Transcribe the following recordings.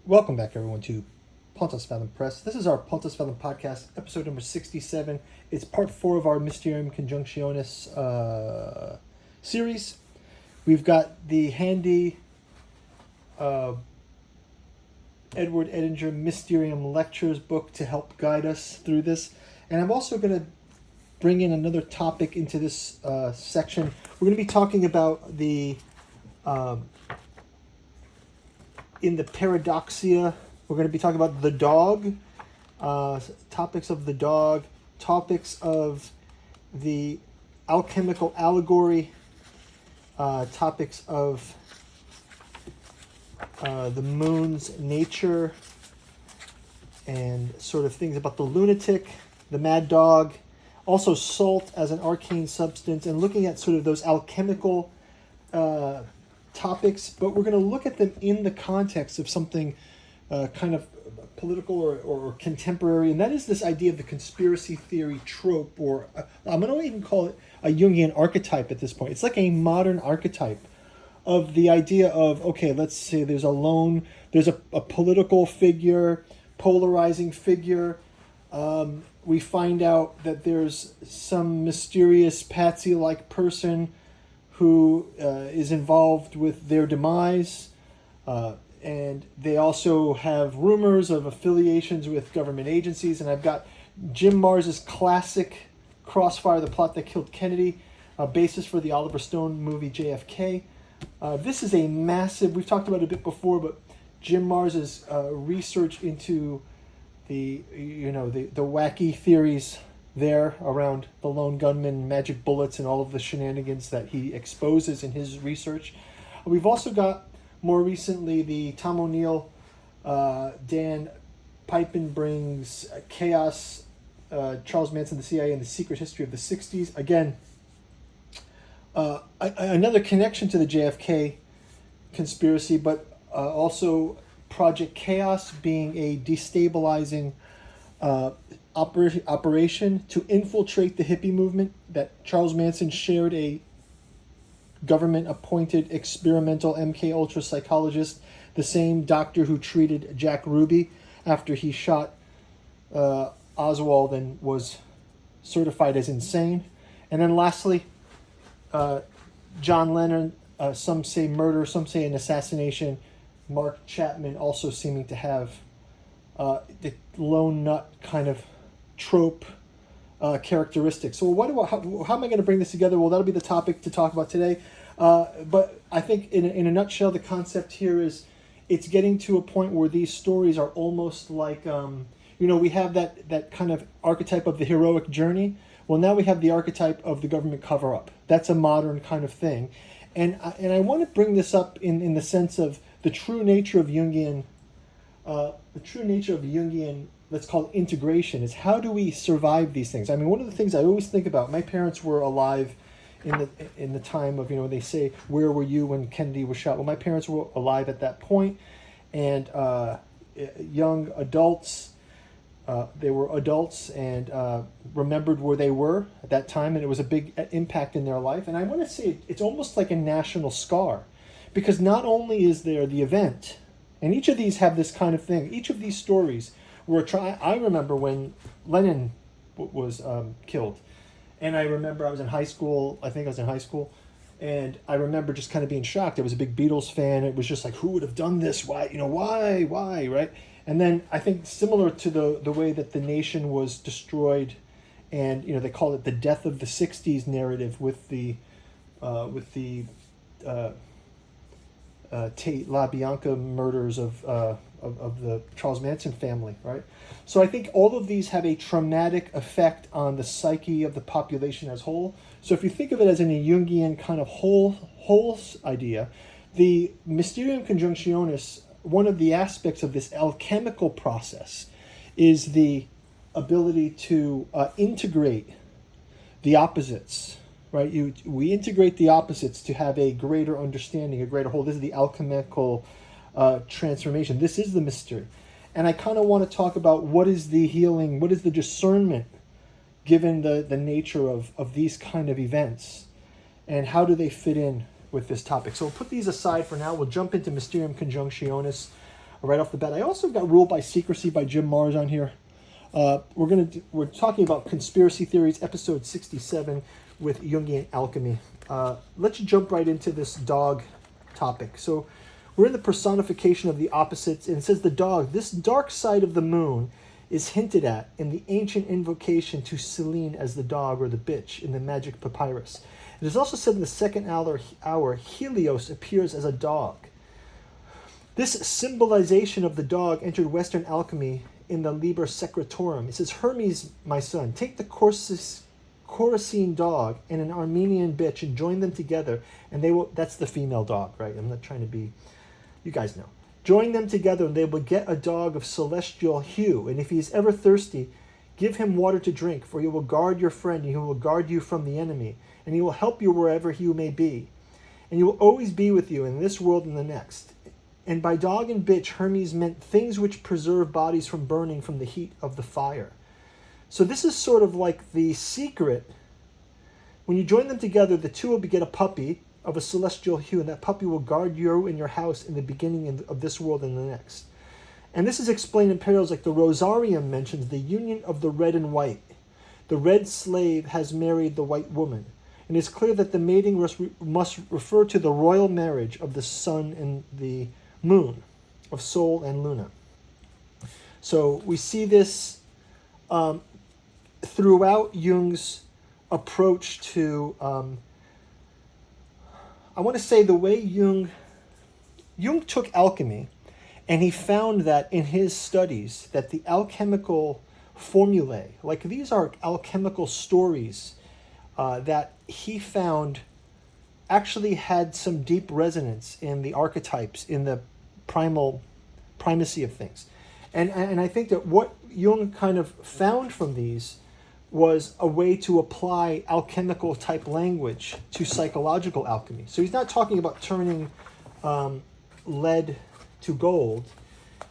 Welcome back, everyone, to Pontos Fathom Press. This is our Pontos Fathom Podcast, episode number 67. It's part 4 of our Mysterium Coniunctionis series. We've got the handy Edward Edinger Mysterium Lectures book to help guide us through this. And I'm also going to bring in another topic into this section. We're going to be talking about the... in the paradoxia, we're going to be talking about the dog, topics of the dog, topics of the alchemical allegory, topics of the moon's nature, and sort of things about the lunatic, the mad dog, also salt as an arcane substance, and looking at sort of those alchemical topics, but we're going to look at them in the context of something kind of political or contemporary, and that is this idea of the conspiracy theory trope, or I'm going to even call it a Jungian archetype at this point. It's like a modern archetype of the idea of, okay, let's say there's a political figure, polarizing figure. We find out that there's some mysterious patsy-like person who is involved with their demise, and they also have rumors of affiliations with government agencies. And I've got Jim Mars's classic Crossfire, the Plot That Killed Kennedy, a basis for the Oliver Stone movie JFK. This is a massive, we've talked about it a bit before, but Jim Mars's research into the wacky theories there around the lone gunman, magic bullets, and all of the shenanigans that he exposes in his research. We've also got, more recently, the Tom O'Neill, Dan Piepenbrings, Chaos, Charles Manson, the CIA, and the Secret History of the 60s. Again, another connection to the JFK conspiracy, but also Project Chaos being a destabilizing operation to infiltrate the hippie movement, that Charles Manson shared a government-appointed experimental MK-Ultra psychologist, the same doctor who treated Jack Ruby after he shot Oswald and was certified as insane. And then lastly, John Lennon, some say murder, some say an assassination. Mark Chapman also seeming to have the lone nut kind of trope characteristics. So how am I going to bring this together? Well, that'll be the topic to talk about today. But I think in a nutshell, the concept here is it's getting to a point where these stories are almost like, we have that kind of archetype of the heroic journey. Well, now we have the archetype of the government cover-up. That's a modern kind of thing. And I want to bring this up in the sense of the true nature of Jungian, let's call it integration, is how do we survive these things? I mean, one of the things I always think about, my parents were alive in the time of, they say, where were you when Kennedy was shot? Well, my parents were alive at that point, and young adults, they were adults and remembered where they were at that time, and it was a big impact in their life. And I want to say it's almost like a national scar, because not only is there the event, and each of these have this kind of thing, each of these stories I remember when Lennon was killed, and I remember I was in high school, and I remember just kind of being shocked. I was a big Beatles fan. It was just like, who would have done this? Why, right? And then I think similar to the way that the nation was destroyed, and, they call it the death of the 60s narrative with the Tate LaBianca murders of the Charles Manson family, right? So I think all of these have a traumatic effect on the psyche of the population as whole. So if you think of it as in a Jungian kind of whole idea, the Mysterium Coniunctionis, one of the aspects of this alchemical process is the ability to integrate the opposites, right? We integrate the opposites to have a greater understanding, a greater whole. This is the alchemical transformation. This is the mystery. And I kind of want to talk about what is the healing, what is the discernment given the nature of these kind of events, and how do they fit in with this topic. So we'll put these aside for now. We'll jump into Mysterium Coniunctionis. right off the bat. I also got Rule by Secrecy by Jim Marrs on here. We're talking about conspiracy theories, episode 67 with Jungian alchemy. Let's jump right into this dog topic. So we're in the personification of the opposites, and it says the dog, this dark side of the moon, is hinted at in the ancient invocation to Selene as the dog or the bitch in the magic papyrus. It is also said in the second hour Helios appears as a dog. This symbolization of the dog entered Western alchemy in the Liber Secretorum. It says, Hermes, my son, take the Coruscant dog and an Armenian bitch and join them together, and they will, that's the female dog, right? I'm not trying to be, you guys know. Join them together, and they will get a dog of celestial hue. And if he is ever thirsty, give him water to drink, for he will guard your friend, and he will guard you from the enemy, and he will help you wherever you may be. And he will always be with you in this world and the next. And by dog and bitch, Hermes meant things which preserve bodies from burning from the heat of the fire. So this is sort of like the secret. When you join them together, the two will beget a puppy of a celestial hue, and that puppy will guard you and your house in the beginning of this world and the next. And this is explained in parallels like the Rosarium mentions the union of the red and white. The red slave has married the white woman. And it's clear that the mating must refer to the royal marriage of the sun and the moon, of Sol and Luna. So we see this throughout Jung's approach to I want to say the way Jung took alchemy, and he found that in his studies that the alchemical formulae, like these are alchemical stories that he found actually had some deep resonance in the archetypes, in the primacy of things. And I think that what Jung kind of found from these was a way to apply alchemical type language to psychological alchemy. So he's not talking about turning lead to gold.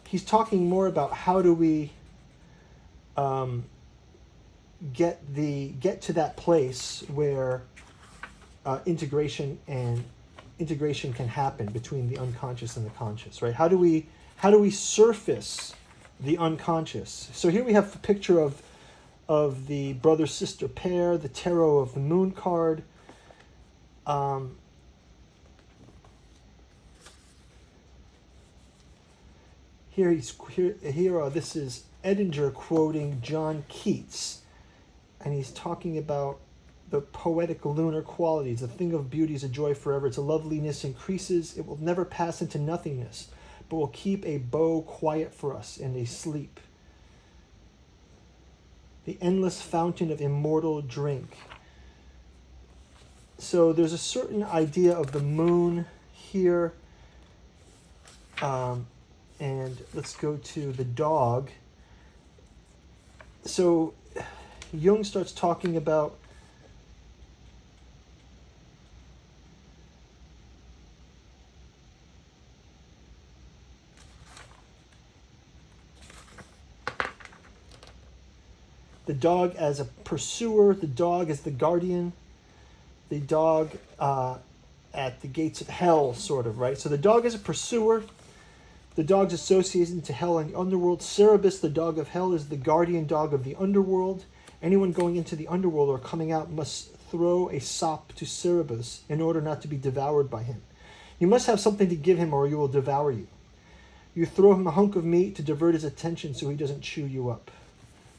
He's talking more about how do we get to that place where integration can happen between the unconscious and the conscious, right? How do we surface the unconscious? So here we have a picture of the brother-sister pair, the tarot of the moon card. This is Edinger quoting John Keats, and he's talking about the poetic lunar qualities. A thing of beauty is a joy forever. Its loveliness increases. It will never pass into nothingness, but will keep a bow quiet for us in a sleep. The endless fountain of immortal drink. So there's a certain idea of the moon here. And let's go to the dog. So Jung starts talking about the dog as a pursuer, the dog as the guardian, the dog at the gates of hell, sort of, right? So the dog as a pursuer, the dog's associated to hell and the underworld. Cerberus, the dog of hell, is the guardian dog of the underworld. Anyone going into the underworld or coming out must throw a sop to Cerberus in order not to be devoured by him. You must have something to give him or he will devour you. You throw him a hunk of meat to divert his attention so he doesn't chew you up.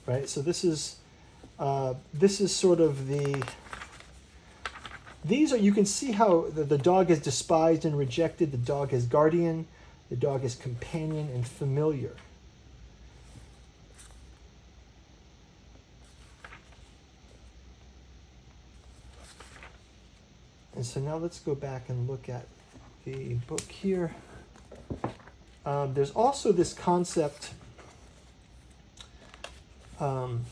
Right? So this is sort of you can see how the dog is despised and rejected, the dog is guardian, the dog is companion and familiar. And so now let's go back and look at the book here. There's also this concept of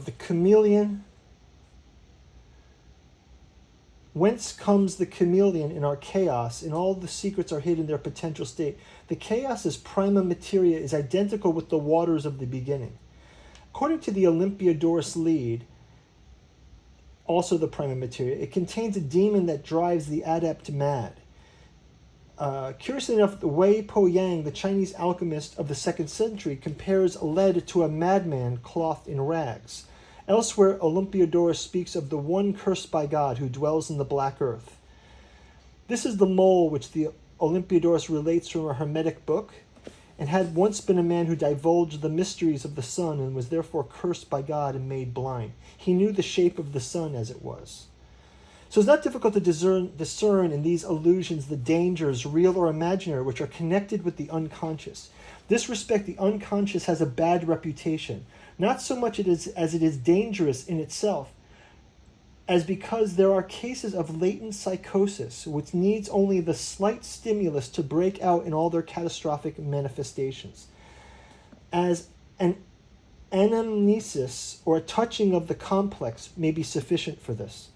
the chameleon. Whence comes the chameleon in our chaos, and all the secrets are hid in their potential state. The chaos as prima materia is identical with the waters of the beginning. According to the Olympiodorus lead, also the prima materia. It contains a demon that drives the adept mad. Curiously enough, the Wei Po Yang, the Chinese alchemist of the 2nd century, compares lead to a madman clothed in rags. Elsewhere, Olympiodorus speaks of the one cursed by God who dwells in the black earth. This is the mole which the Olympiodorus relates from a Hermetic book, and had once been a man who divulged the mysteries of the sun and was therefore cursed by God and made blind. He knew the shape of the sun as it was. So it's not difficult to discern in these allusions the dangers, real or imaginary, which are connected with the unconscious. This respect, the unconscious has a bad reputation, not so much as it is dangerous in itself, as because there are cases of latent psychosis which needs only the slight stimulus to break out in all their catastrophic manifestations. As an anamnesis or a touching of the complex may be sufficient for this.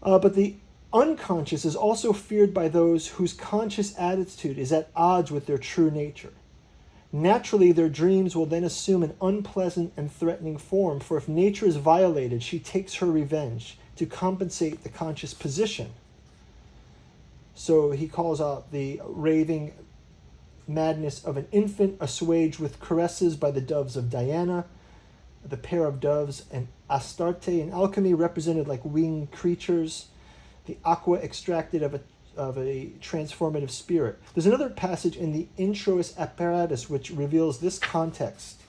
But the unconscious is also feared by those whose conscious attitude is at odds with their true nature. Naturally, their dreams will then assume an unpleasant and threatening form, for if nature is violated, she takes her revenge to compensate the conscious position. So he calls out the raving madness of an infant assuaged with caresses by the doves of Diana, the pair of doves and Astarte in alchemy represented like winged creatures, the aqua extracted of a transformative spirit. There's another passage in the Introis Apparatus which reveals this context.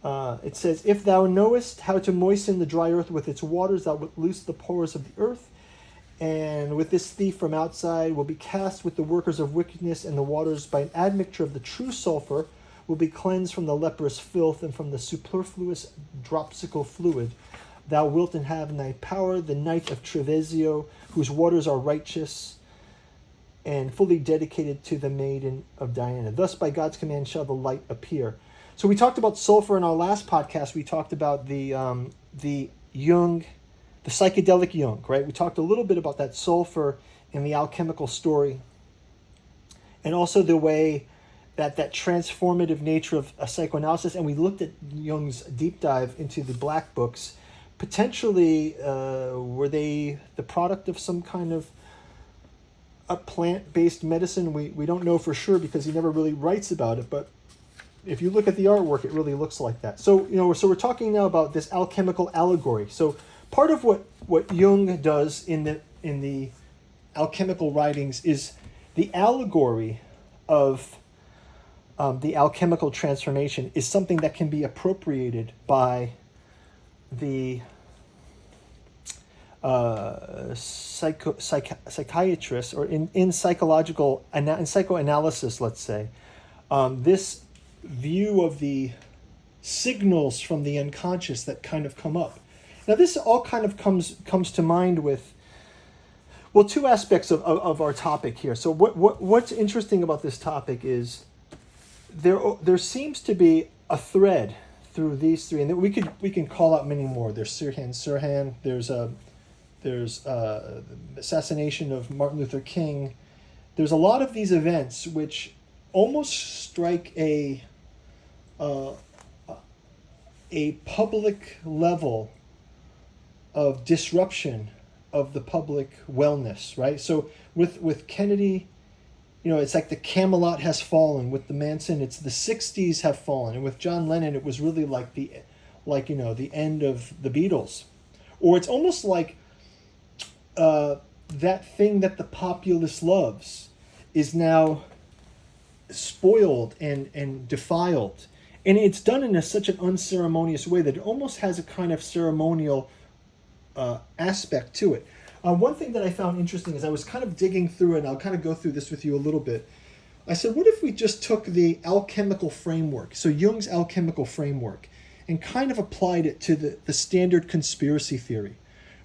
It says, "If thou knowest how to moisten the dry earth with its waters, thou wilt loose the pores of the earth, and with this thief from outside will be cast with the workers of wickedness, and the waters by an admixture of the true sulfur will be cleansed from the leprous filth and from the superfluous dropsical fluid. Thou wilt have in thy power the night of Treviso, whose waters are righteous and fully dedicated to the maiden of Diana. Thus by God's command shall the light appear." So we talked about sulfur in our last podcast. We talked about the Jung, the psychedelic Jung, right? We talked a little bit about that sulfur in the alchemical story, and also the way that transformative nature of a psychoanalysis, and we looked at Jung's deep dive into the black books. Potentially, were they the product of some kind of a plant-based medicine? We don't know for sure because he never really writes about it, but if you look at the artwork, it really looks like that. So, so we're talking now about this alchemical allegory. So part of what Jung does in the alchemical writings is the allegory of the alchemical transformation is something that can be appropriated by the psychiatrists, or in psychoanalysis, let's say. This view of the signals from the unconscious that kind of come up. Now, this all kind of comes to mind with, well, two aspects of our topic here. So what's interesting about this topic is there seems to be a thread through these three, and we can call out many more. There's Sirhan, there's assassination of Martin Luther King. There's a lot of these events which almost strike a public level of disruption of the public wellness, right? So with Kennedy, it's like the Camelot has fallen. With the Manson, it's the 60s have fallen. And with John Lennon, it was really like the end of the Beatles. Or it's almost like that thing that the populace loves is now spoiled and defiled. And it's done in such an unceremonious way that it almost has a kind of ceremonial aspect to it. One thing that I found interesting is I was kind of digging through it, and I'll kind of go through this with you a little bit. I said, what if we just took the alchemical framework, so Jung's alchemical framework, and kind of applied it to the standard conspiracy theory,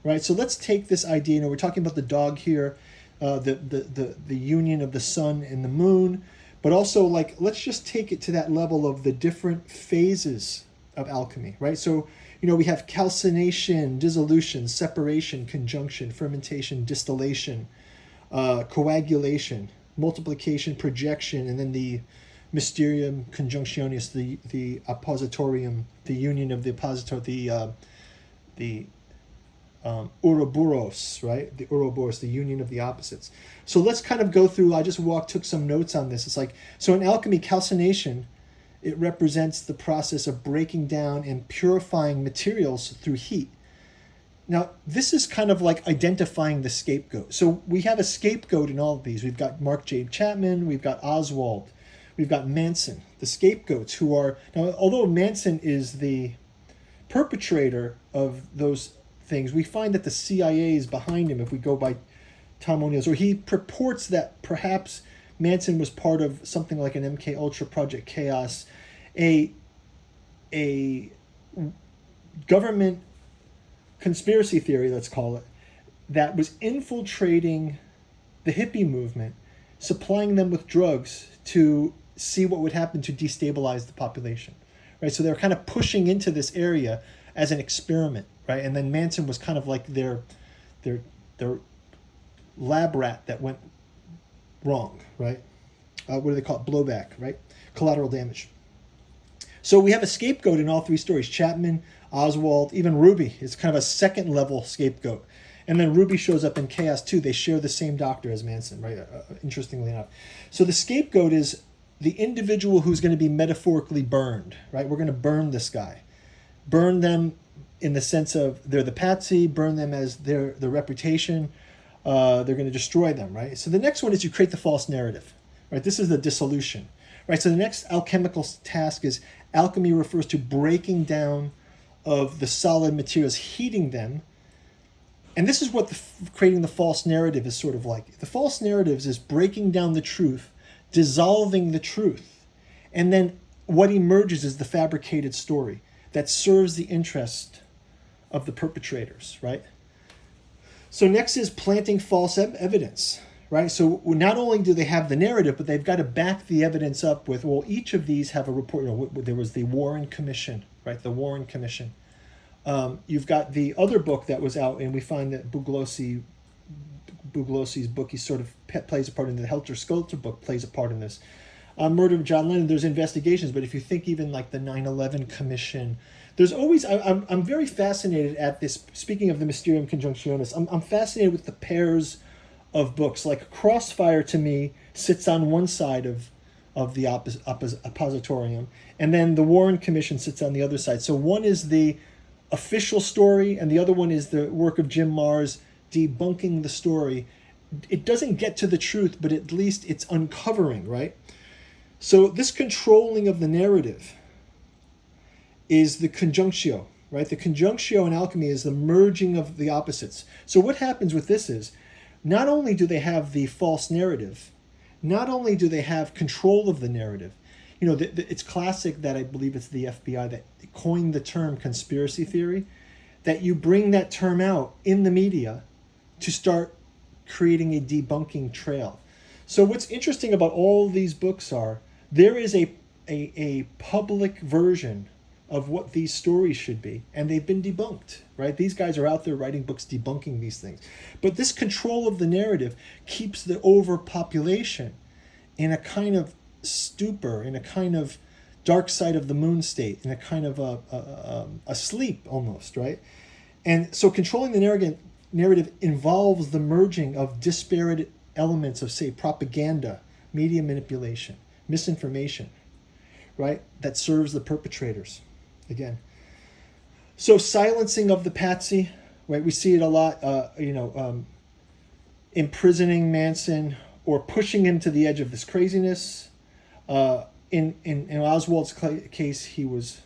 right? So let's take this idea, we're talking about the dog here, the union of the sun and the moon, but also let's just take it to that level of the different phases of alchemy, right? So we have calcination, dissolution, separation, conjunction, fermentation, distillation, coagulation, multiplication, projection, and then the Mysterium Coniunctionis, the Oppositorium, the union of the oppositor, the Ouroboros, right? The Ouroboros, the union of the opposites. So let's kind of go through, I just took some notes on this. It's like, so in alchemy, calcination, it represents the process of breaking down and purifying materials through heat. Now, this is kind of like identifying the scapegoat. So we have a scapegoat in all of these. We've got Mark J. Chapman, we've got Oswald, we've got Manson, the scapegoats who are, now although Manson is the perpetrator of those things, we find that the CIA is behind him if we go by Tom O'Neill's, or he purports that perhaps Manson was part of something like an MK Ultra Project Chaos, a government conspiracy theory, let's call it, that was infiltrating the hippie movement, supplying them with drugs to see what would happen to destabilize the population, right? So they're kind of pushing into this area as an experiment, right? And then Manson was kind of like their lab rat that went wrong, right? What do they call it? Blowback, right? Collateral damage. So we have a scapegoat in all three stories. Chapman, Oswald, even Ruby is kind of a second level scapegoat. And then Ruby shows up in Chaos 2. They share the same doctor as Manson, right? Interestingly enough. So the scapegoat is the individual who's going to be metaphorically burned, right? We're going to burn this guy. Burn them in the sense of they're the patsy, burn them as their reputation. They're going to destroy them, right? So the next one is you create the false narrative, right? This is the dissolution, right? So the next alchemical task is alchemy refers to breaking down of the solid materials, heating them. And this is what creating the false narrative is sort of like. The false narratives is breaking down the truth, dissolving the truth. And then what emerges is the fabricated story that serves the interest of the perpetrators, right? So next is planting false evidence, right? So not only do they have the narrative, but they've got to back the evidence up with, well, each of these have a report. You know, there was the Warren Commission, right? The Warren Commission. You've got the other book that was out, and we find that Buglosi's book, he sort of plays a part in the Helter Skelter book, plays a part in this. Murder of John Lennon, there's investigations, but if you think even like the 9/11 Commission, there's always, I'm very fascinated at this, speaking of the Mysterium Coniunctionis, I'm fascinated with the pairs of books. Like Crossfire to me sits on one side of the oppositorium, and then the Warren Commission sits on the other side. So one is the official story, and the other one is the work of Jim Marrs debunking the story. It doesn't get to the truth, but at least it's uncovering, right? So this controlling of the narrative is the conjunctio, right? The conjunctio in alchemy is the merging of the opposites. So what happens with this is, not only do they have the false narrative, not only do they have control of the narrative, you know, it's classic that I believe it's the FBI that coined the term conspiracy theory, that you bring that term out in the media to start creating a debunking trail. So what's interesting about all these books are, there is a public version of what these stories should be, and they've been debunked, right? These guys are out there writing books debunking these things. But this control of the narrative keeps the overpopulation in a kind of stupor, in a kind of dark side of the moon state, in a kind of a sleep almost, right? And so controlling the narrative involves the merging of disparate elements of, say, propaganda, media manipulation, misinformation, right? That serves the perpetrators, again. So silencing of the patsy, right? We see it a lot, imprisoning Manson or pushing him to the edge of this craziness. In Oswald's case, he was,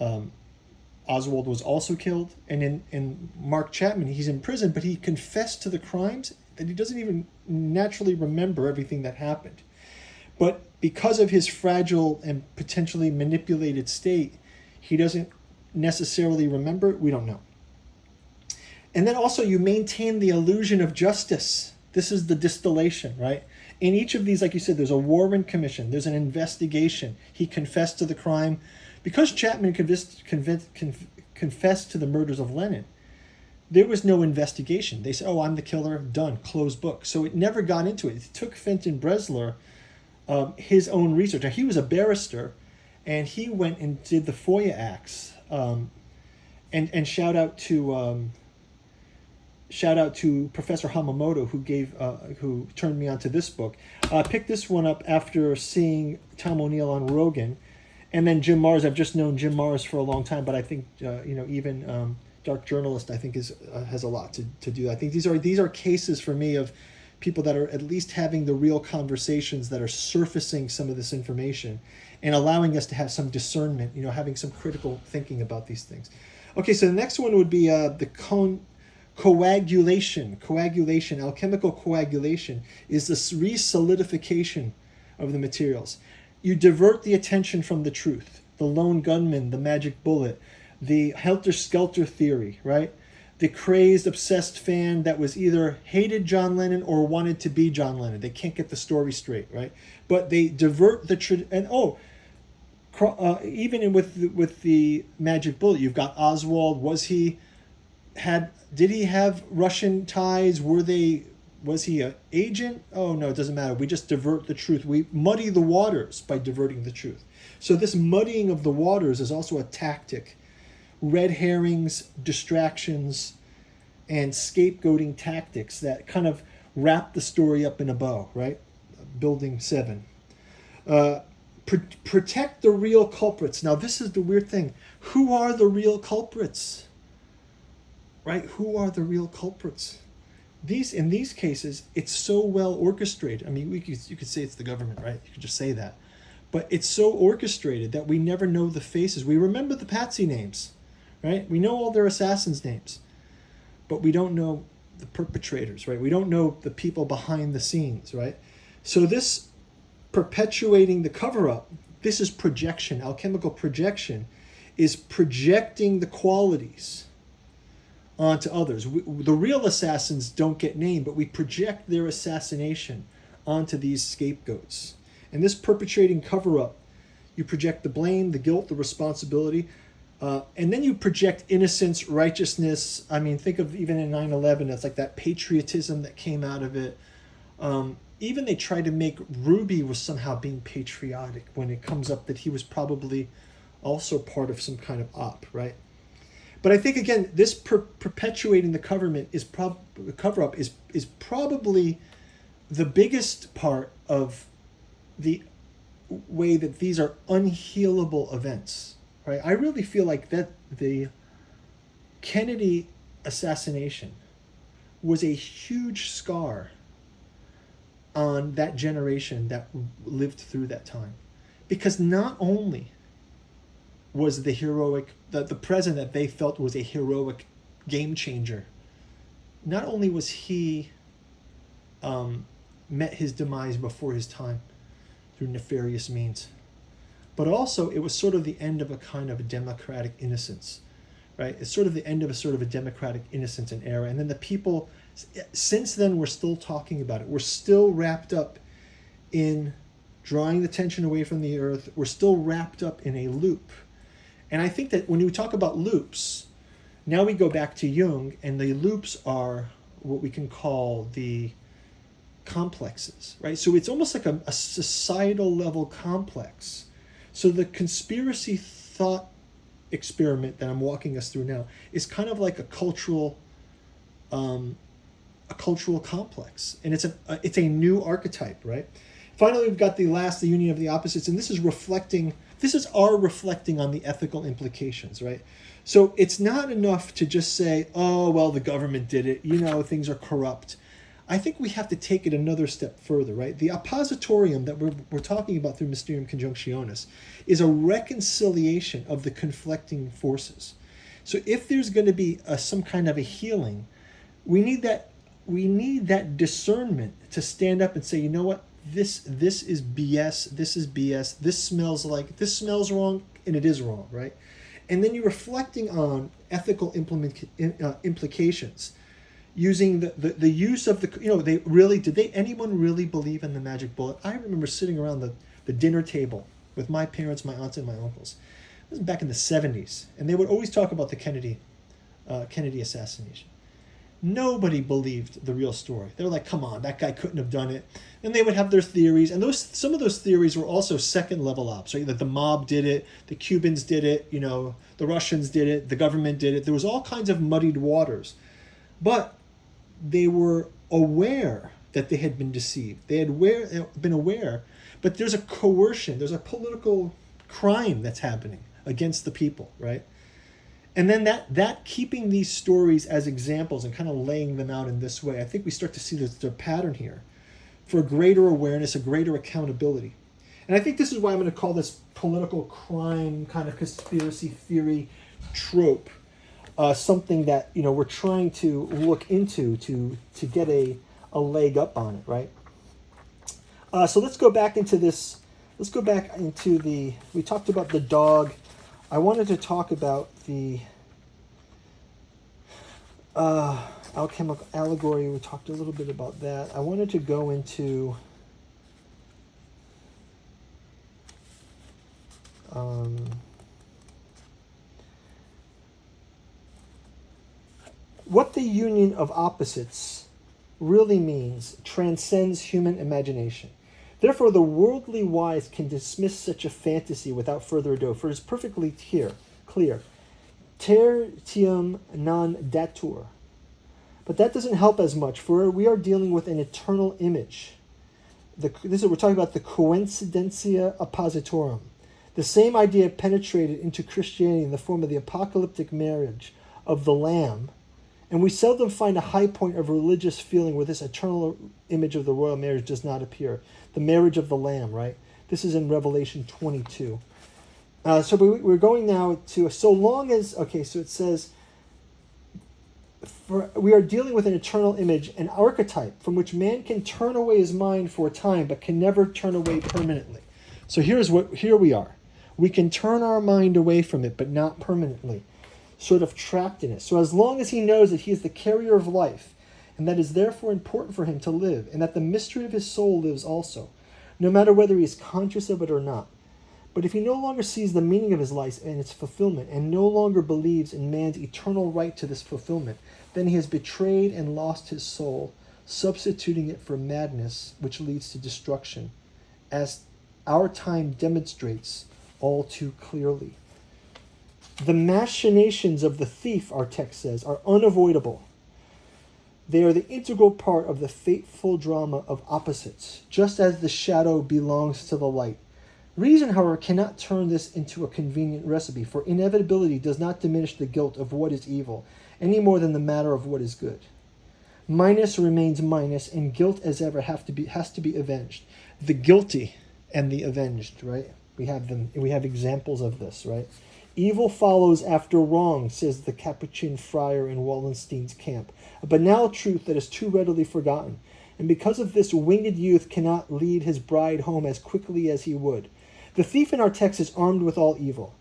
Oswald was also killed. And in Mark Chapman, he's in prison, but he confessed to the crimes and he doesn't even naturally remember everything that happened. But because of his fragile and potentially manipulated state, he doesn't necessarily remember it. We don't know. And then also you maintain the illusion of justice. This is the distillation, right? In each of these, like you said, there's a Warren Commission. There's an investigation. He confessed to the crime. Because Chapman confessed to the murders of Lennon, there was no investigation. They said, oh, I'm the killer, done, closed book. So it never got into it. It took Fenton Bresler his own research. Now, he was a barrister, and he went and did the FOIA acts. And shout out to shout out to Professor Hamamoto who turned me onto this book. I picked this one up after seeing Tom O'Neill on Rogan, and then Jim Marrs. I've just known Jim Marrs for a long time, but I think even Dark Journalist I think has a lot to do. I think these are cases for me of people that are at least having the real conversations that are surfacing some of this information and allowing us to have some discernment, having some critical thinking about these things. Okay, so the next one would be the coagulation, alchemical coagulation is this re-solidification of the materials. You divert the attention from the truth, the lone gunman, the magic bullet, the helter-skelter theory, right? The crazed, obsessed fan that was either hated John Lennon or wanted to be John Lennon. They can't get the story straight, right? But they divert the even with the magic bullet, you've got Oswald. Did he have Russian ties? Was he an agent? Oh no, it doesn't matter. We just divert the truth. We muddy the waters by diverting the truth. So this muddying of the waters is also a tactic. Red herrings, distractions, and scapegoating tactics that kind of wrap the story up in a bow, right? Building 7. Protect the real culprits. Now this is the weird thing. Who are the real culprits? Right? Who are the real culprits? In these cases, it's so well orchestrated. I mean, you could say it's the government, right? You could just say that. But it's so orchestrated that we never know the faces. We remember the patsy names, right? We know all their assassins' names, but we don't know the perpetrators, right? We don't know the people behind the scenes, right? So this perpetuating the cover-up, this is projection. Alchemical projection is projecting the qualities onto others. The real assassins don't get named, but we project their assassination onto these scapegoats. And this perpetrating cover-up, you project the blame, the guilt, the responsibility, and then you project innocence, righteousness. I mean, think of even in 9/11, it's like that patriotism that came out of it. Even they try to make Ruby was somehow being patriotic when it comes up that he was probably also part of some kind of op, right? But I think, again, this perpetuating the cover-up is probably the biggest part of the way that these are unhealable events, right? I really feel like that the Kennedy assassination was a huge scar on that generation that lived through that time. Because not only was the heroic, the president that they felt was a heroic game changer, not only was he met his demise before his time through nefarious means, but also it was sort of the end of a kind of a democratic innocence, right? It's sort of the end of a democratic innocence and era. And then the people, since then, we're still talking about it. We're still wrapped up in drawing the tension away from the earth. We're still wrapped up in a loop. And I think that when we talk about loops, now we go back to Jung, and the loops are what we can call the complexes, right? So it's almost like a societal level complex. So the conspiracy thought experiment that I'm walking us through now is kind of like a cultural complex, and it's a new archetype, right? Finally, we've got the union of the opposites, and this is our reflecting on the ethical implications, right? So it's not enough to just say, oh, well, the government did it, things are corrupt. I think we have to take it another step further, right? The oppositorium that we're talking about through Mysterium Coniunctionis is a reconciliation of the conflicting forces. So if there's going to be some kind of a healing, we need that discernment to stand up and say, you know what? This is BS. This is BS. This smells wrong, and it is wrong, right? And then you're reflecting on ethical implications, using the use of did anyone really believe in the magic bullet? I remember sitting around the dinner table with my parents, my aunts, and my uncles. This was back in the 70s, and they would always talk about the Kennedy assassination. Nobody believed the real story. They were like, come on, that guy couldn't have done it. And they would have their theories, and some of those theories were also second level ops, right? That the mob did it, the Cubans did it, the Russians did it, the government did it. There was all kinds of muddied waters. But they were aware that they had been deceived. They had been aware, but there's a coercion, there's a political crime that's happening against the people, right? And then that keeping these stories as examples and kind of laying them out in this way, I think we start to see the pattern here for greater awareness, a greater accountability. And I think this is why I'm going to call this political crime kind of conspiracy theory trope something that we're trying to look into to get a leg up on it, right? So let's go back into this. Let's go back into we talked about the dog. I wanted to talk about the alchemical allegory. We talked a little bit about that. I wanted to go into what the union of opposites really means transcends human imagination. Therefore, the worldly wise can dismiss such a fantasy without further ado, for it is perfectly clear. Tertium non datur. But that doesn't help as much, for we are dealing with an eternal image. We're talking about the Coincidentia Oppositorium. The same idea penetrated into Christianity in the form of the apocalyptic marriage of the Lamb, and we seldom find a high point of religious feeling where this eternal image of the royal marriage does not appear. The marriage of the Lamb, right? This is in Revelation 22. So we're going now to, so it says, we are dealing with an eternal image, an archetype, from which man can turn away his mind for a time, but can never turn away permanently. So here we are. We can turn our mind away from it, but not permanently, sort of trapped in it. So as long as he knows that he is the carrier of life, and that is therefore important for him to live, and that the mystery of his soul lives also, no matter whether he is conscious of it or not. But if he no longer sees the meaning of his life and its fulfillment, and no longer believes in man's eternal right to this fulfillment, then he has betrayed and lost his soul, substituting it for madness, which leads to destruction, as our time demonstrates all too clearly. The machinations of the thief, our text says, are unavoidable. They are the integral part of the fateful drama of opposites, just as the shadow belongs to the light. Reason, however, cannot turn this into a convenient recipe, for inevitability does not diminish the guilt of what is evil, any more than the matter of what is good. Minus remains minus, and guilt as ever has to be avenged. The guilty and the avenged, right? We have examples of this, right? Evil follows after wrong, says the Capuchin friar in Wallenstein's camp, a banal truth that is too readily forgotten. And because of this, winged youth cannot lead his bride home as quickly as he would. The thief in our text is armed with all evil,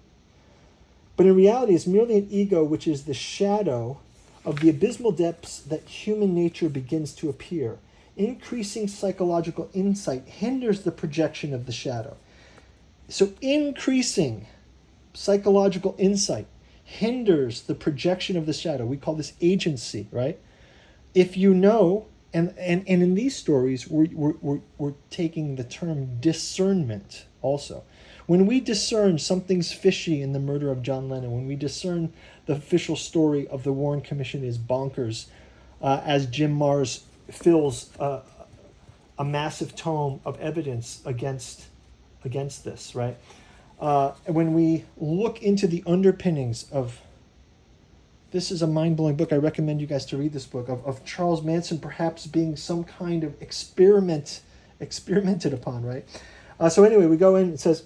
but in reality is merely an ego which is the shadow of the abysmal depths that human nature begins to appear. Increasing psychological insight hinders the projection of the shadow. So increasing psychological insight hinders the projection of the shadow. We call this agency, right? If you know, and in these stories, we're taking the term discernment also. When we discern something's fishy in the murder of John Lennon, when we discern the official story of the Warren Commission is bonkers, as Jim Marrs fills a massive tome of evidence against this, right? When we look into the underpinnings of, this is a mind-blowing book. I recommend you guys to read this book of Charles Manson perhaps being some kind of experimented upon, right? So anyway, we go in, it says,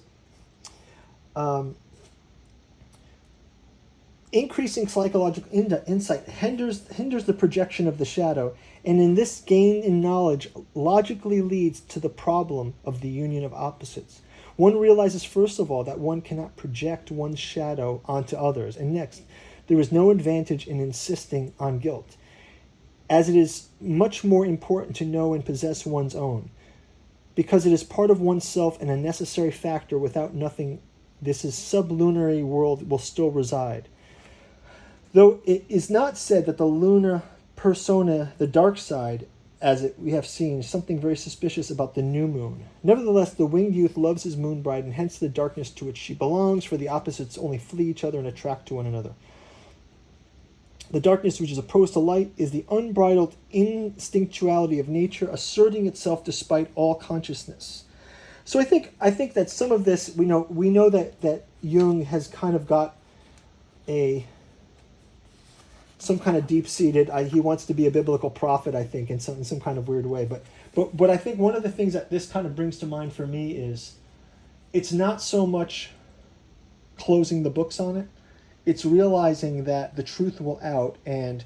increasing psychological insight hinders the projection of the shadow, and in this gain in knowledge logically leads to the problem of the union of opposites. One realizes, first of all, that one cannot project one's shadow onto others, and next, there is no advantage in insisting on guilt, as it is much more important to know and possess one's own, because it is part of oneself and a necessary factor. Without nothing, this sublunary world will still reside. Though it is not said that the lunar persona, the dark side, as we have seen, is something very suspicious about the new moon. Nevertheless, the winged youth loves his moon bride, and hence the darkness to which she belongs, for the opposites only flee each other and attract to one another. The darkness which is opposed to light is the unbridled instinctuality of nature asserting itself despite all consciousness. So I think that some of this, we know that Jung has kind of got some kind of deep-seated, he wants to be a biblical prophet, I think, in some kind of weird way. But I think one of the things that this kind of brings to mind for me is it's not so much closing the books on it. It's realizing that the truth will out, and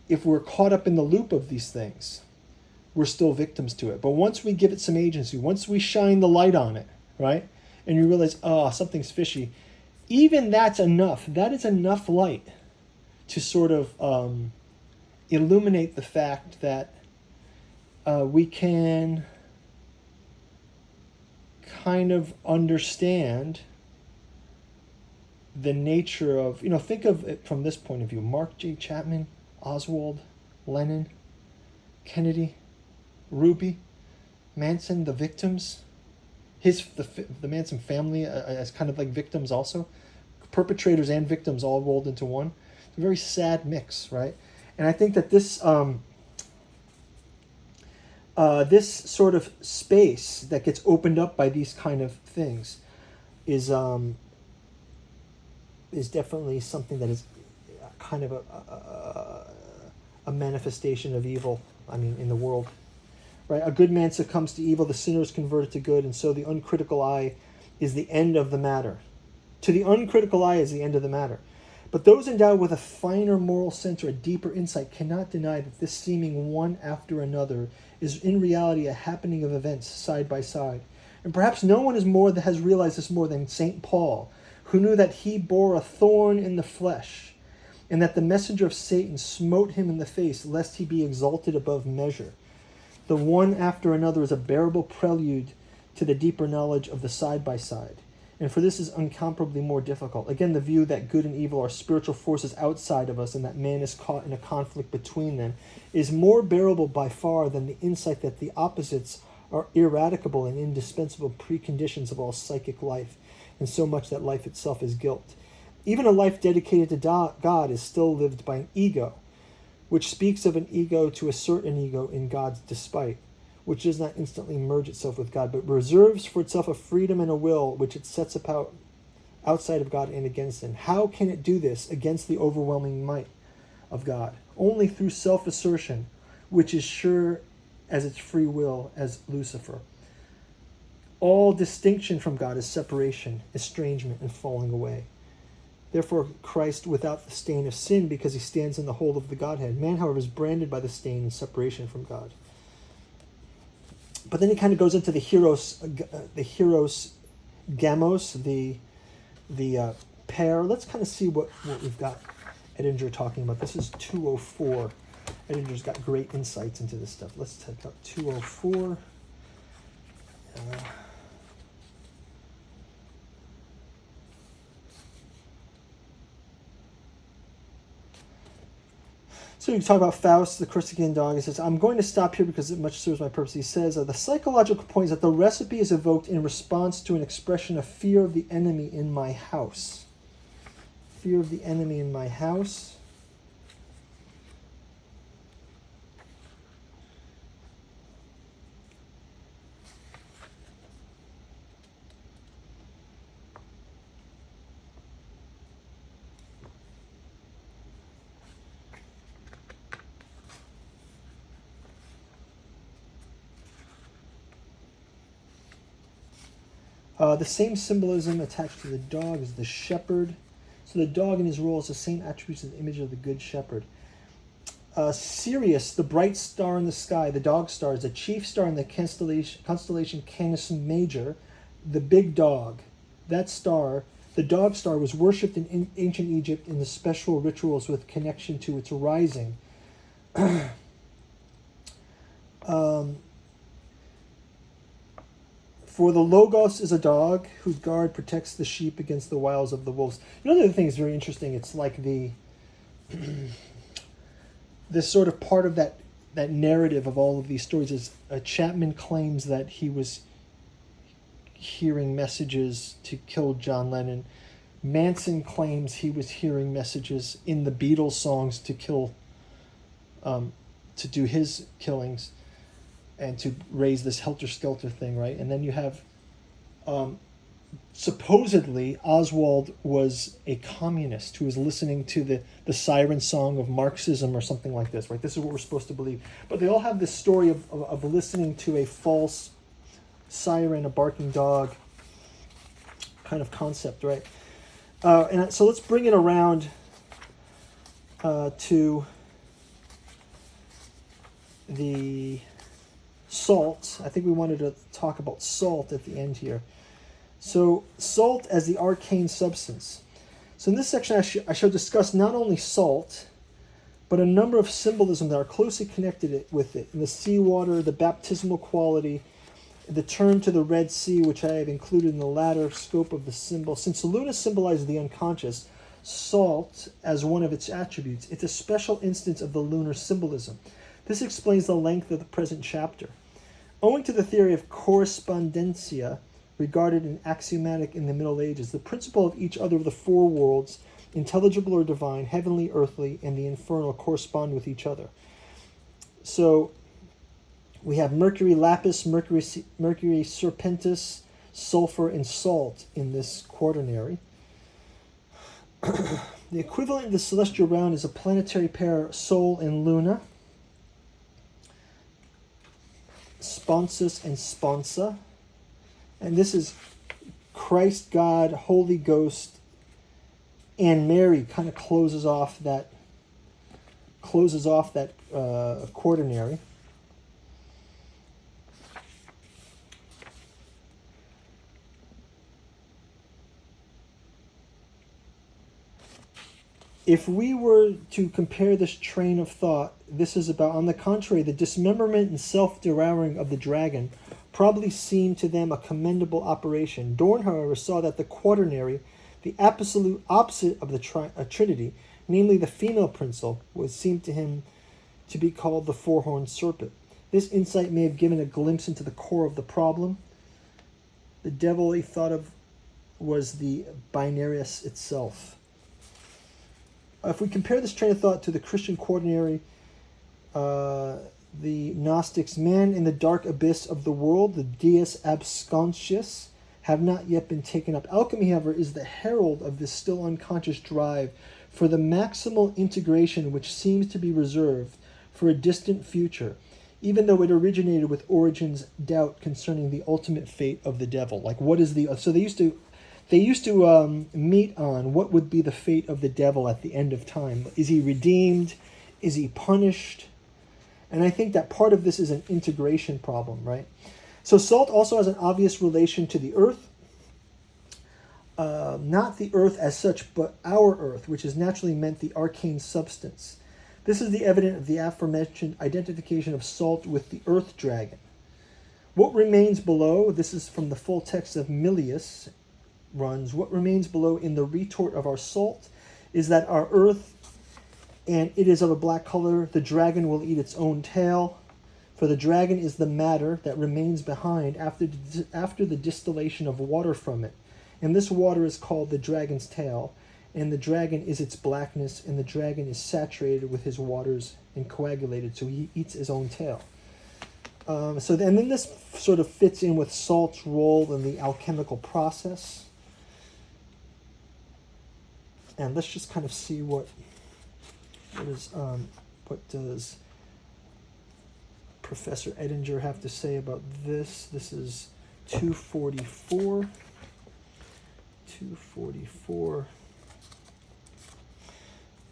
if we're caught up in the loop of these things, we're still victims to it. But once we give it some agency, once we shine the light on it, right, and you realize, something's fishy, even that's enough. That is enough light to sort of illuminate the fact that we can kind of understand the nature of, think of it from this point of view. Mark J. Chapman, Oswald, Lennon, Kennedy, Ruby, Manson, the victims, the Manson family as kind of like victims also, perpetrators and victims all rolled into one. It's a very sad mix, right? And I think that this this sort of space that gets opened up by these kind of things is definitely something that is kind of a manifestation of evil, in the world. Right? A good man succumbs to evil, the sinner is converted to good, and so the uncritical eye is the end of the matter. To the uncritical eye is the end of the matter. But those endowed with a finer moral sense or a deeper insight cannot deny that this seeming one after another is in reality a happening of events side by side. And perhaps no one has realized this more than St. Paul, who knew that he bore a thorn in the flesh, and that the messenger of Satan smote him in the face, lest he be exalted above measure. The one after another is a bearable prelude to the deeper knowledge of the side-by-side. And for this is incomparably more difficult. Again, the view that good and evil are spiritual forces outside of us and that man is caught in a conflict between them is more bearable by far than the insight that the opposites are ineradicable and indispensable preconditions of all psychic life, and so much that life itself is guilt. Even a life dedicated to God is still lived by an ego, which speaks of an ego to assert an ego in God's despite, which does not instantly merge itself with God, but reserves for itself a freedom and a will which it sets about outside of God and against him. How can it do this against the overwhelming might of God? Only through self-assertion, which is sure as its free will as Lucifer. All distinction from God is separation, estrangement, and falling away. Therefore, Christ without the stain of sin, because he stands in the whole of the Godhead. Man, however, is branded by the stain and separation from God. But then he kind of goes into the hieros gamos, the pair. Let's kind of see what we've got Edinger talking about. This is 204. Edinger's got great insights into this stuff. Let's take up 204. So you talk about Faust, the Corsican dog. He says, I'm going to stop here because it much serves my purpose. He says, the psychological point is that the recipe is evoked in response to an expression of fear of the enemy in my house. Fear of the enemy in my house. The same symbolism attached to the dog as the shepherd. So the dog in his role has the same attributes as the image of the good shepherd. Sirius, the bright star in the sky, the dog star, is the chief star in the constellation Canis Major, the big dog. That star, the dog star, was worshipped in ancient Egypt in the special rituals with connection to its rising. For the Logos is a dog whose guard protects the sheep against the wiles of the wolves. You know, the other thing is very interesting. It's like this sort of part of that narrative of all of these stories is Chapman claims that he was hearing messages to kill John Lennon Manson claims he was hearing messages in the Beatles songs to kill, to do his killings, and to raise this helter-skelter thing, right? And then you have, supposedly, Oswald was a communist who was listening to the siren song of Marxism or something like this, right? This is what we're supposed to believe. But they all have this story of listening to a false siren, a barking dog kind of concept, right? And so let's bring it around to the salt. I think we wanted to talk about salt at the end here. So salt as the arcane substance. So in this section I shall discuss not only salt, but a number of symbolism that are closely connected with it. In the seawater, the baptismal quality, the turn to the Red Sea, which I have included in the latter scope of the symbol. Since Luna symbolizes the unconscious, salt as one of its attributes, it's a special instance of the lunar symbolism. This explains the length of the present chapter. Owing to the theory of correspondentia, regarded as axiomatic in the Middle Ages, the principle of each other of the four worlds, intelligible or divine, heavenly, earthly, and the infernal, correspond with each other. So we have mercury lapis, mercury serpentis, sulfur, and salt in this quaternary. The equivalent of the celestial round is a planetary pair, Sol and Luna, sponsus and sponsa. And this is Christ, God, Holy Ghost, and Mary kind of closes off that quaternary. If we were to compare this train of thought, this is about, on the contrary, the dismemberment and self-devouring of the dragon probably seemed to them a commendable operation. Dorn, however, saw that the quaternary, the absolute opposite of the Trinity, namely the female principle, seemed to him to be called the four-horned serpent. This insight may have given a glimpse into the core of the problem. The devil he thought of was the binarius itself. If we compare this train of thought to the Christian quaternary, the Gnostics, man in the dark abyss of the world, the Deus abscontius, have not yet been taken up. Alchemy, however, is the herald of this still unconscious drive for the maximal integration which seems to be reserved for a distant future, even though it originated with Origen's doubt concerning the ultimate fate of the devil. Like, what is the... So they used to meet on what would be the fate of the devil at the end of time. Is he redeemed? Is he punished? And I think that part of this is an integration problem, right? So salt also has an obvious relation to the earth. Not the earth as such, but our earth, which is naturally meant the arcane substance. This is the evidence of the aforementioned identification of salt with the earth dragon. What remains below, this is from the full text of Milius, runs, what remains below in the retort of our salt is that our earth, and it is of a black color, the dragon will eat its own tail, for the dragon is the matter that remains behind after the distillation of water from it. And this water is called the dragon's tail, and the dragon is its blackness, and the dragon is saturated with his waters and coagulated, so he eats his own tail. And then this sort of fits in with salt's role in the alchemical process. And let's just kind of see what does Professor Edinger have to say about this. This is 244. 244.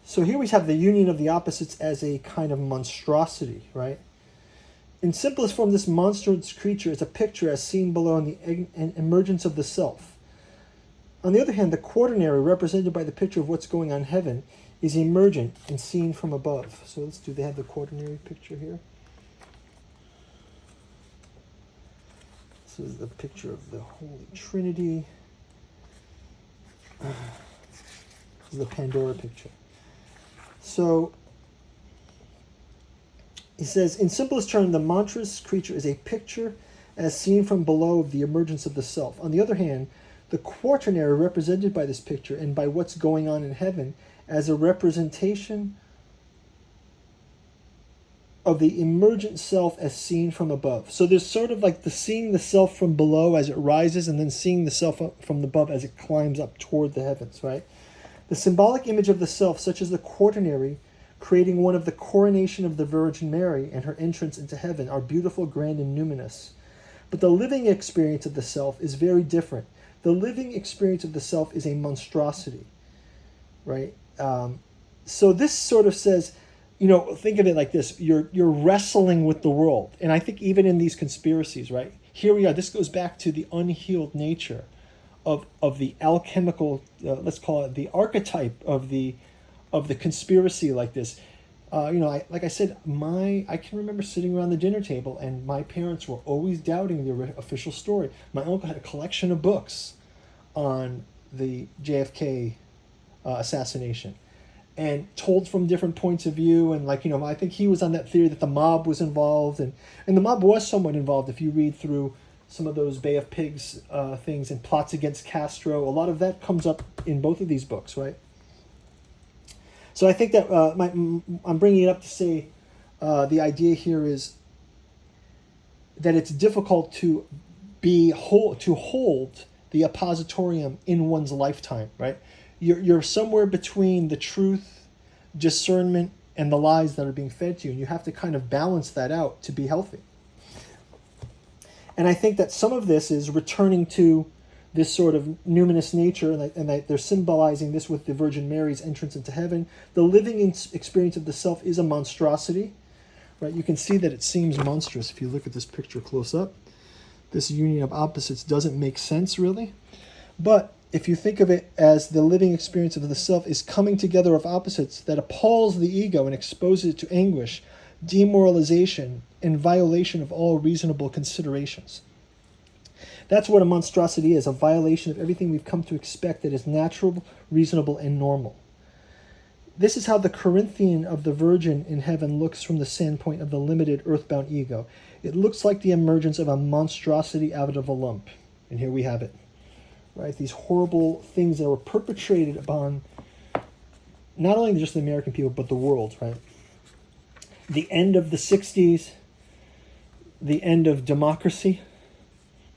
So here we have the union of the opposites as a kind of monstrosity, right? In simplest form, this monstrous creature is a picture as seen below in the emergence of the self. On the other hand, the quaternary, represented by the picture of what's going on in heaven, is emergent and seen from above. So they have the quaternary picture here. This is the picture of the Holy Trinity. This is the Pandora picture. So he says, in simplest terms, the monstrous creature is a picture as seen from below of the emergence of the self. On the other hand, the quaternary represented by this picture and by what's going on in heaven as a representation of the emergent self as seen from above. So there's sort of like the seeing the self from below as it rises, and then seeing the self from above as it climbs up toward the heavens, right? The symbolic image of the self, such as the quaternary, creating one of the coronation of the Virgin Mary and her entrance into heaven, are beautiful, grand, and numinous. But the living experience of the self is very different. The living experience of the self is a monstrosity, right? So this sort of says, think of it like this. You're wrestling with the world. And I think even in these conspiracies, right? Here we are. This goes back to the unhealed nature of the alchemical, let's call it the archetype of the conspiracy like this. Like I said, I can remember sitting around the dinner table and my parents were always doubting the official story. My uncle had a collection of books on the JFK assassination, and told from different points of view. And I think he was on that theory that the mob was involved, and the mob was somewhat involved. If you read through some of those Bay of Pigs things and plots against Castro, a lot of that comes up in both of these books, right? So I think that I'm bringing it up to say the idea here is that it's difficult to hold the oppositorium in one's lifetime, right? You're somewhere between the truth, discernment, and the lies that are being fed to you, and you have to kind of balance that out to be healthy. And I think that some of this is returning to this sort of numinous nature, and they're symbolizing this with the Virgin Mary's entrance into heaven. The living experience of the self is a monstrosity, right? You can see that it seems monstrous if you look at this picture close up. This union of opposites doesn't make sense, really. But if you think of it as the living experience of the self is coming together of opposites that appalls the ego and exposes it to anguish, demoralization, and violation of all reasonable considerations. That's what a monstrosity is, a violation of everything we've come to expect that is natural, reasonable, and normal. This is how the Corinthian of the Virgin in heaven looks from the standpoint of the limited earthbound ego. It looks like the emergence of a monstrosity out of a lump. And here we have it, right? These horrible things that were perpetrated upon not only just the American people, but the world, right? The end of the 60s, the end of democracy,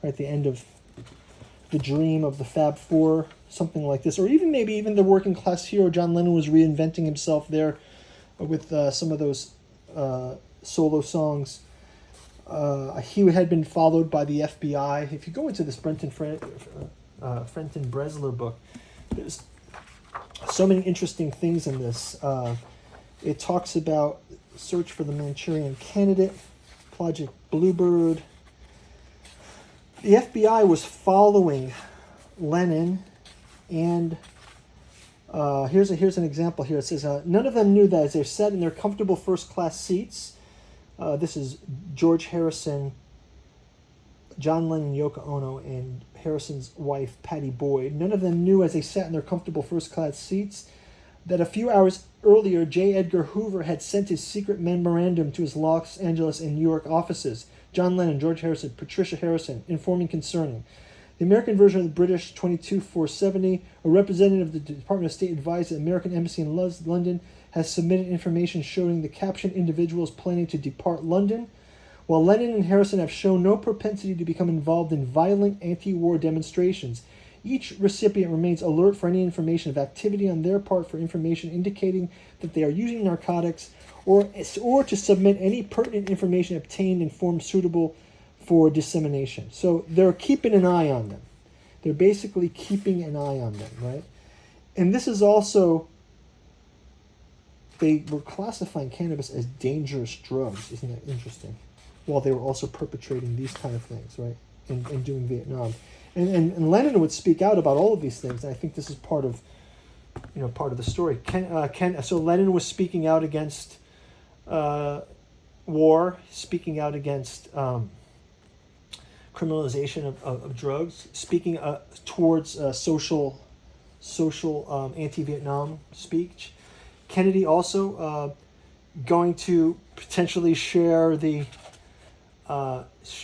right? The end of the dream of the Fab Four, something like this. Or maybe even the working class hero. John Lennon was reinventing himself there with some of those solo songs. He had been followed by the FBI. If you go into this Frenton Bresler book, there's so many interesting things in this. It talks about search for the Manchurian Candidate, Project Bluebird. The FBI was following Lennon, and here's an example here. It says, none of them knew that as they sat in their comfortable first-class seats, this is George Harrison, John Lennon, Yoko Ono, and Harrison's wife, Patty Boyd. None of them knew as they sat in their comfortable first-class seats that a few hours earlier, J. Edgar Hoover had sent his secret memorandum to his Los Angeles and New York offices. John Lennon, George Harrison, Patricia Harrison, informing concerning. The American version of the British 22470, a representative of the Department of State advised the American Embassy in London has submitted information showing the captioned individuals planning to depart London. While Lennon and Harrison have shown no propensity to become involved in violent anti-war demonstrations, each recipient remains alert for any information of activity on their part for information indicating that they are using narcotics or to submit any pertinent information obtained in form suitable for dissemination. So they're keeping an eye on them. They're basically keeping an eye on them, right? And this is also, they were classifying cannabis as dangerous drugs. Isn't that interesting? While they were also perpetrating these kind of things, right? And doing Vietnam. And Lennon would speak out about all of these things. And I think this is part of the story. So Lennon was speaking out against war, speaking out against criminalization of drugs, speaking towards social anti-Vietnam speech. Kennedy also going to potentially share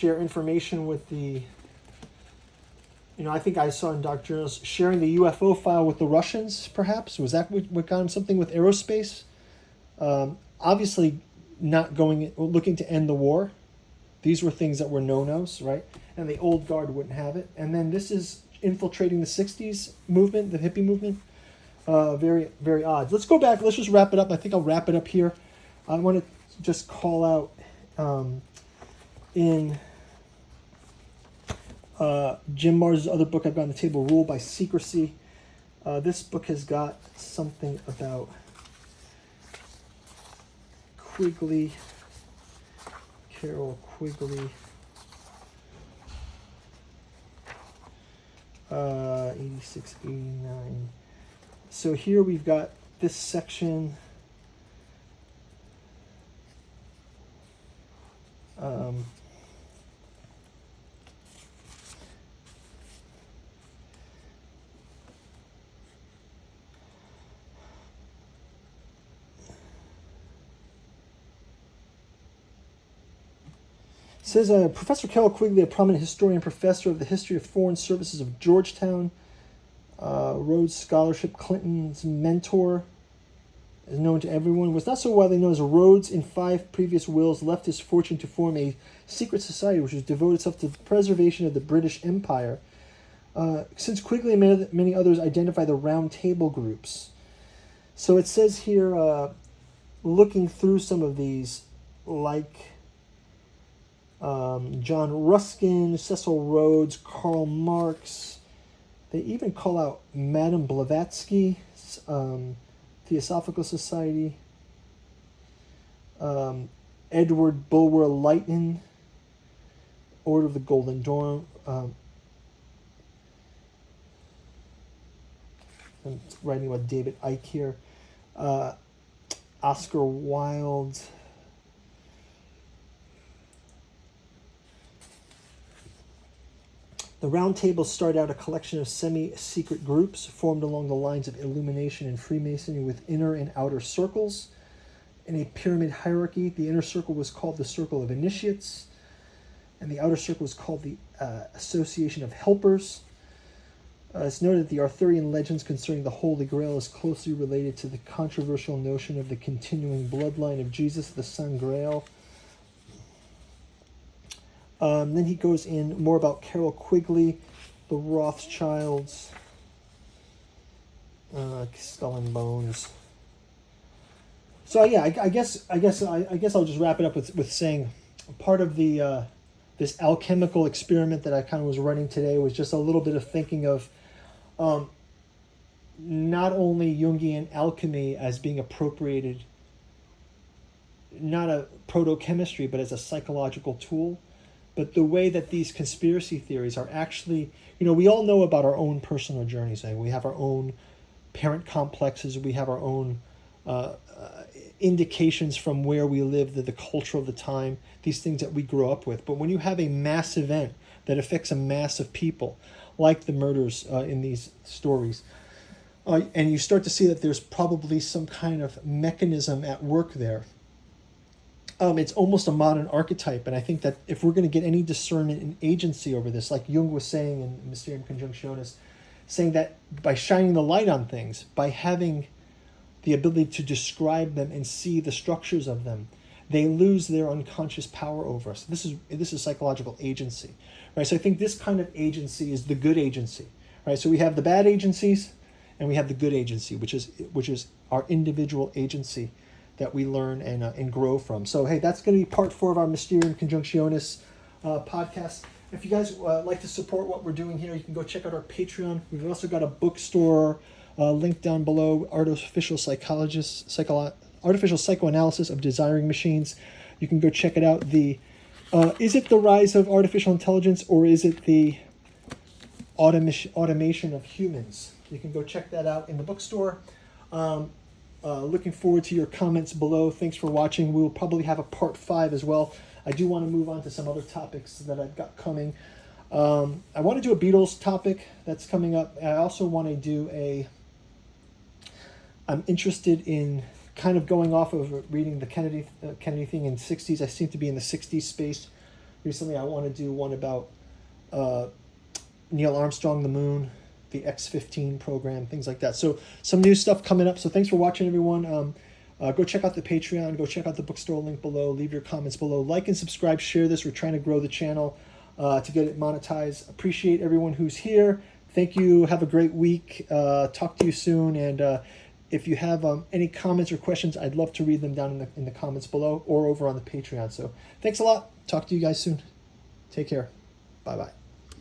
information with the I think I saw in Dr. Journals sharing the UFO file with the Russians, perhaps. Was that what got him something with aerospace? Obviously, not looking to end the war. These were things that were no-nos, right? And the old guard wouldn't have it. And then this is infiltrating the 60s movement, the hippie movement. Very, very odd. Let's go back. Let's just wrap it up. I think I'll wrap it up here. I want to just call out in Jim Mars' other book I've got on the table, Rule by Secrecy. This book has got something about Quigley, Carol Quigley, 86, 89. So here we've got this section. Says Professor Carol Quigley, a prominent historian, professor of the history of foreign services of Georgetown, Rhodes Scholarship, Clinton's mentor, is known to everyone, was not so widely known as Rhodes in 5 previous wills left his fortune to form a secret society which was devoted itself to the preservation of the British Empire. Since Quigley and many others identify the Round Table groups. So it says here, looking through some of these, like John Ruskin, Cecil Rhodes, Karl Marx. They even call out Madame Blavatsky, Theosophical Society, Edward Bulwer Lytton, Order of the Golden Dawn. I'm writing about David Icke here. Oscar Wilde. The Round Table start out a collection of semi-secret groups formed along the lines of Illumination and Freemasonry with inner and outer circles. In a pyramid hierarchy, the inner circle was called the Circle of Initiates, and the outer circle was called the Association of Helpers. It's noted that the Arthurian legends concerning the Holy Grail is closely related to the controversial notion of the continuing bloodline of Jesus, the Son Grail. Then he goes in more about Carol Quigley, the Rothschilds, Skull and Bones. So yeah, I guess I'll just wrap it up with saying part of the this alchemical experiment that I kind of was running today was just a little bit of thinking of not only Jungian alchemy as being appropriated, not a proto-chemistry, but as a psychological tool. But the way that these conspiracy theories are actually, we all know about our own personal journeys. We have our own parent complexes. We have our own indications from where we live, the culture of the time, these things that we grow up with. But when you have a mass event that affects a mass of people, like the murders in these stories, and you start to see that there's probably some kind of mechanism at work there, it's almost a modern archetype. And I think that if we're going to get any discernment and agency over this, like Jung was saying in Mysterium Coniunctionis, saying that by shining the light on things, by having the ability to describe them and see the structures of them, they lose their unconscious power over us. This is psychological agency, right? So I think this kind of agency is the good agency, right? So we have the bad agencies, and we have the good agency, which is our individual agency that we learn and grow from. So hey, that's going to be part 4 of our Mysterium Coniunctionis podcast. If you guys like to support what we're doing here, you can go check out our Patreon. We've also got a bookstore link down below, Artificial Psychoanalysis of Desiring Machines. You can go check it out. Is it the rise of artificial intelligence, or is it the automation of humans? You can go check that out in the bookstore. Looking forward to your comments below. Thanks for watching. We will probably have a part 5 as well. I do want to move on to some other topics that I've got coming. I want to do a Beatles topic that's coming up. I also want to do I'm interested in kind of going off of reading the Kennedy thing in 60s. I seem to be in the 60s space recently. I want to do one about Neil Armstrong, the moon, the X-15 program, things like that. So some new stuff coming up. So thanks for watching, everyone. Go check out the Patreon. Go check out the bookstore link below. Leave your comments below. Like and subscribe. Share this. We're trying to grow the channel to get it monetized. Appreciate everyone who's here. Thank you. Have a great week. Talk to you soon. And if you have any comments or questions, I'd love to read them down in the comments below or over on the Patreon. So thanks a lot. Talk to you guys soon. Take care. Bye-bye.